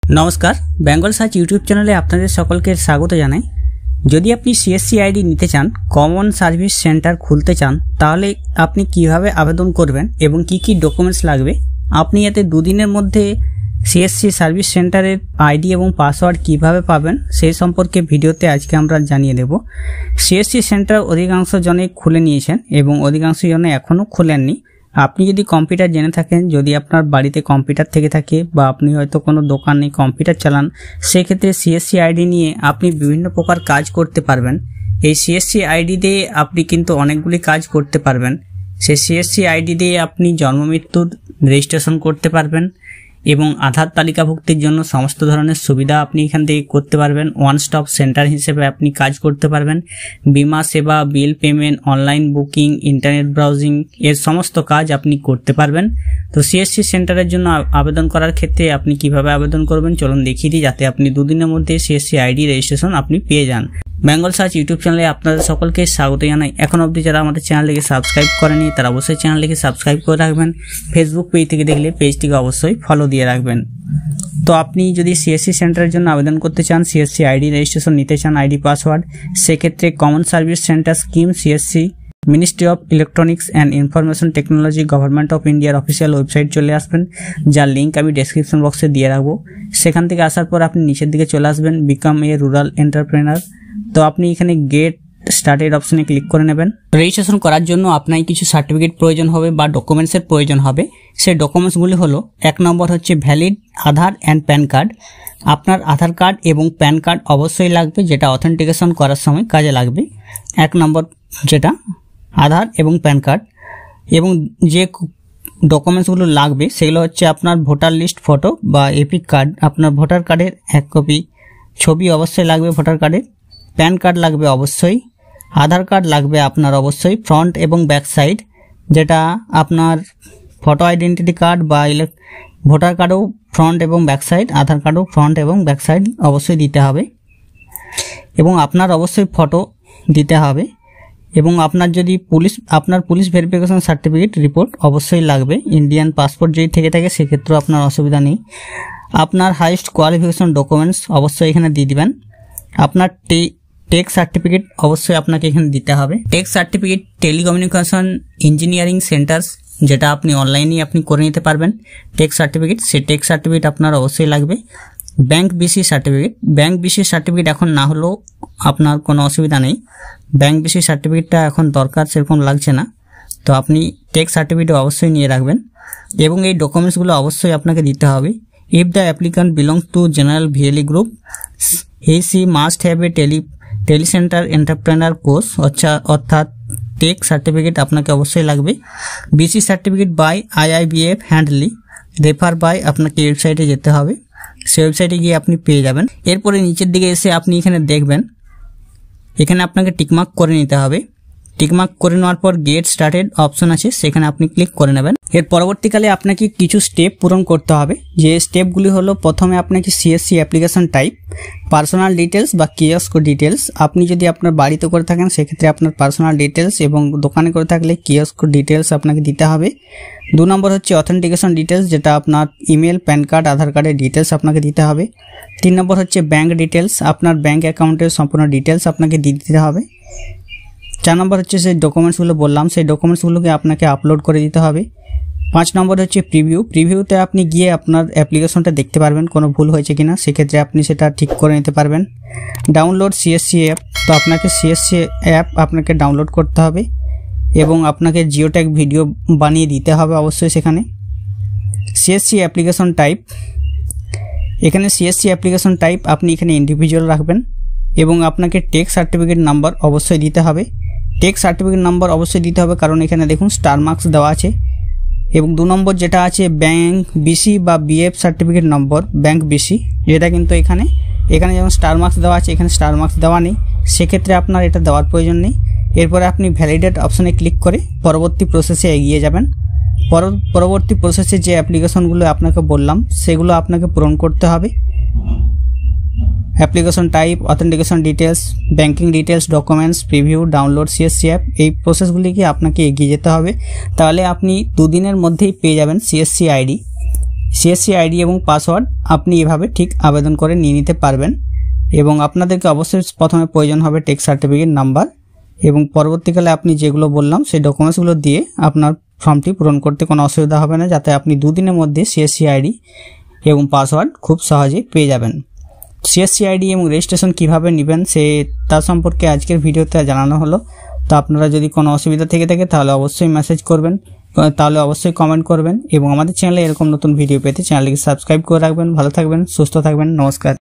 नमस्कार बेंगल सार्च यूट्यूब चैनले आपनादेर सकलके स्वागत जानाई। यदि आपनी सीएससी आईडी निते चान, कमन सार्विस सेंटर खुलते चान, ताहले आपनी किभाबे आवेदन करबेन एबं की डकुमेंट्स लागबे, आपनी एते दुदिनेर मध्य सीएससी सार्विस सेंटारेर आईडी एबं पासওয়ার্ড किभाबे पाबेन सेई सम्पर्के भिडियोते आजके आमरा जानिये देब। सीएससी सेंटर अधिकांश जने खुले नियेछेन एबं अधिकांश जने एखोनो खुलेननि। আপনি যদি কম্পিউটার জেনে থাকেন, যদি আপনার বাড়িতে কম্পিউটার থেকে থাকে বা আপনি হয়তো কোনো দোকানে কম্পিউটার চালান, সেই ক্ষেত্রে সিএসসি আইডি নিয়ে আপনি বিভিন্ন প্রকার কাজ করতে পারবেন। এই সিএসসি আইডি দিয়ে আপনি কিন্তু অনেকগুলি কাজ করতে পারবেন। সেই সিএসসি আইডি দিয়ে আপনি জন্ম মৃত্যুর রেজিস্ট্রেশন করতে পারবেন এবং আধার তালিকাভুক্তির জন্য সমস্ত ধরনের সুবিধা আপনি এখান থেকে করতে পারবেন। ওয়ান স্টপ সেন্টার হিসেবে আপনি কাজ করতে পারবেন। বিমা সেবা, bill payment, online booking, internet browsing এর সমস্ত কাজ আপনি করতে পারবেন। তো সিএসসি সেন্টারের জন্য আবেদন করার ক্ষেত্রে আপনি কিভাবে আবেদন করবেন চলুন দেখিয়ে দিই, যাতে আপনি দুদিনের মধ্যে সিএসসি আইডি রেজিস্ট্রেশন আপনি পেয়ে যান। বেঙ্গল সার্চ ইউটিউব চ্যানেলে আপনাদের সকলকে স্বাগত জানাই। এখন অবধি যারা আমাদের চ্যানেলটিকে সাবস্ক্রাইব করেনি তারা অবশ্যই চ্যানেলটিকে সাবস্ক্রাইব করে রাখবেন। ফেসবুক পেজ থেকে দেখলে পেজটিকে অবশ্যই ফলো দিয়ে রাখবেন। তো আপনি যদি সিএসসি সেন্টারের জন্য আবেদন করতে চান, সিএসসি আইডি রেজিস্ট্রেশন নিতে চান, আইডি পাসওয়ার্ড, সেক্ষেত্রে common service centre scheme CSC ministry of electronics and information technology government of ইন্ডিয়ার অফিসিয়াল ওয়েবসাইট চলে আসবেন, যার লিঙ্ক আমি ডেসক্রিপশন বক্সে দিয়ে রাখবো। সেখান থেকে আসার পর আপনি নিচের দিকে চলে আসবেন, বিকাম এ রুরাল এন্টারপ্রেনার। তো আপনি এখানে গেট স্টার্টেড অপশনে ক্লিক করে নেবেন। রেজিস্ট্রেশন করার জন্য আপনার কিছু সার্টিফিকেট প্রয়োজন হবে বা ডকুমেন্টসের প্রয়োজন হবে। সেই ডকুমেন্টসগুলি হলো, 1 নম্বর হচ্ছে valid Aadhaar and pan card. আপনার আধার কার্ড এবং প্যান কার্ড অবশ্যই লাগবে, যেটা অথেন্টিকেশন করার সময় কাজে লাগবে। 1 নম্বর যেটা আধার এবং প্যান কার্ড, এবং যে ডকুমেন্টসগুলো লাগবে সেগুলো হচ্ছে আপনার ভোটার লিস্ট ফটো বা এপিক কার্ড, আপনার ভোটার কার্ডের 1 কপি ছবি অবশ্যই লাগবে ভোটার কার্ডের, প্যান কার্ড লাগবে অবশ্যই, আধার কার্ড লাগবে আপনার অবশ্যই ফ্রন্ট এবং ব্যাক সাইড, যেটা আপনার ফটো আইডেন্টিটি কার্ড বা ভোটার কার্ডও ফ্রন্ট এবং ব্যাক সাইড, আধার কার্ডও ফ্রন্ট এবং ব্যাক সাইড অবশ্যই দিতে হবে, এবং আপনার অবশ্যই ফটো দিতে হবে, এবং আপনার যদি আপনার পুলিশ ভেরিফিকেশন সার্টিফিকেট রিপোর্ট অবশ্যই লাগবে। ইন্ডিয়ান পাসপোর্ট যদি থেকে থাকে সেক্ষেত্রেও আপনার অসুবিধা নেই। আপনার হাইয়েস্ট কোয়ালিফিকেশন ডকুমেন্টস অবশ্যই এখানে দিয়ে দিবেন। আপনার টেক সার্টিফিকেট অবশ্যই আপনাকে এখানে দিতে হবে। TEC certificate telecommunication engineering centres, যেটা আপনি অনলাইনে আপনি করে নিতে পারবেন টেক সার্টিফিকেট, সেই টেক সার্টিফিকেট আপনার অবশ্যই লাগবে। Bank BC certificate, bank BC certificate এখন না হলেও আপনার কোনো অসুবিধা নেই। ব্যাংক বিসি সার্টিফিকেটটা এখন দরকার সেরকম লাগছে না, তো আপনি টেক সার্টিফিকেট অবশ্যই নিয়ে রাখবেন, এবং এই ডকুমেন্টসগুলো অবশ্যই আপনাকে দিতে হবে। If the applicant belongs to general VLE group, he must have a telecentre entrepreneur course, অর্থাৎ টেক সার্টিফিকেট আপনাকে অবশ্যই লাগবে। বিসি সার্টিফিকেট বাই আইআইবিএফ হ্যান্ডলি, রেফার বাই আপনাকে ওয়েবসাইটে যেতে হবে, সেই ওয়েবসাইটে গিয়ে আপনি পেয়ে যাবেন। এরপরে নিচের দিকে এসে আপনি এখানে দেখবেন, এখানে আপনাকে টিকমার্ক করে নিতে হবে। টিকমার্ক করে নেওয়ার পর গেট স্টার্টেড অপশন আছে, সেখানে আপনি ক্লিক করে নেবেন। এর পরবর্তীকালে আপনাকে কিছু স্টেপ পূরণ করতে হবে। যে স্টেপগুলি হলো, প্রথমে আপনাকে CSC application type, personal details বা কিওস্ক ডিটেলস, আপনি যদি আপনার বাড়িতে করে থাকেন সেক্ষেত্রে আপনার পার্সোনাল ডিটেলস, এবং দোকানে করে থাকলে কিওস্ক ডিটেলস আপনাকে দিতে হবে। 2 নম্বর হচ্ছে অথেন্টিকেশন ডিটেলস, যেটা আপনার ইমেল, প্যান কার্ড, আধার কার্ডের ডিটেলস আপনাকে দিতে হবে। 3 নম্বর হচ্ছে ব্যাঙ্ক ডিটেলস, আপনার ব্যাঙ্ক অ্যাকাউন্টের সম্পূর্ণ ডিটেলস আপনাকে দিয়ে দিতে হবে। 4 নম্বর হচ্ছে সেই ডকুমেন্টসগুলো বললাম, সেই ডকুমেন্টসগুলোকে আপনাকে আপলোড করে দিতে হবে। 5 নম্বর হচ্ছে প্রিভিউতে আপনি গিয়ে আপনার অ্যাপ্লিকেশনটা দেখতে পারবেন কোনো ভুল হয়েছে কিনা, সেক্ষেত্রে আপনি সেটা ঠিক করে নিতে পারবেন। ডাউনলোড সিএসসি অ্যাপ, তো আপনাকে সিএসসি অ্যাপ আপনাকে ডাউনলোড করতে হবে, এবং আপনাকে জিওট্যাগ ভিডিও বানিয়ে দিতে হবে অবশ্যই সেখানে। সিএসসি অ্যাপ্লিকেশন টাইপ, এখানে সিএসসি অ্যাপ্লিকেশন টাইপ আপনি এখানে ইন্ডিভিজুয়াল রাখবেন, এবং আপনাকে টেক সার্টিফিকেট নাম্বার অবশ্যই দিতে হবে। টেক সার্টিফিকেট নাম্বার অবশ্যই দিতে হবে, কারণ এখানে দেখুন স্টার মার্কস দেওয়া আছে। এবং 2 নম্বর যেটা আছে ব্যাংক বিসি বা BF certificate number, bank BC, এটা কিন্তু এখানে যেমন স্টার মার্কস দেওয়া আছে, এখানে স্টার মার্কস দেওয়া নেই, সেক্ষেত্রে আপনার এটা দেওয়ার প্রয়োজন নেই। এরপরে আপনি ভ্যালিডেট অপশনে ক্লিক করে পরবর্তী প্রসেসে এগিয়ে যাবেন। পরবর্তী প্রসেসে যে অ্যাপ্লিকেশনগুলো আপনাকে বললাম সেগুলো আপনাকে পূরণ করতে হবে। Application type, authentication details, banking details, documents, preview, download CSC app, এই প্রসেসগুলিকে আপনাকে এগিয়ে যেতে হবে। তাহলে আপনি 2 দিনের মধ্যেই পেয়ে যাবেন সিএসসি আইডি। সিএসসি আইডি এবং পাসওয়ার্ড আপনি এভাবে ঠিক আবেদন করে নিয়ে নিতে পারবেন। এবং আপনাদেরকে অবশ্যই প্রথমে প্রয়োজন হবে টেক্সট সার্টিফিকেট নাম্বার, এবং পরবর্তীকালে আপনি যেগুলো বললাম সেই ডকুমেন্টসগুলো দিয়ে আপনার ফর্মটি পূরণ করতে কোনো অসুবিধা হবে না, যাতে আপনি 2 দিনের মধ্যে সিএসসি আইডি এবং পাসওয়ার্ড খুব সহজেই পেয়ে যাবেন। সিএসসি আইডি এবং রেজিস্ট্রেশন কীভাবে নেবেন তার সম্পর্কে আজকের ভিডিওতে জানানো হলো। তো আপনারা যদি কোনো অসুবিধা থেকে থাকে তাহলে অবশ্যই মেসেজ করবেন, তাহলে অবশ্যই কমেন্ট করবেন, এবং আমাদের চ্যানেলে এরকম নতুন ভিডিও পেতে চ্যানেলটিকে সাবস্ক্রাইব করে রাখবেন। ভালো থাকবেন, সুস্থ থাকবেন, নমস্কার।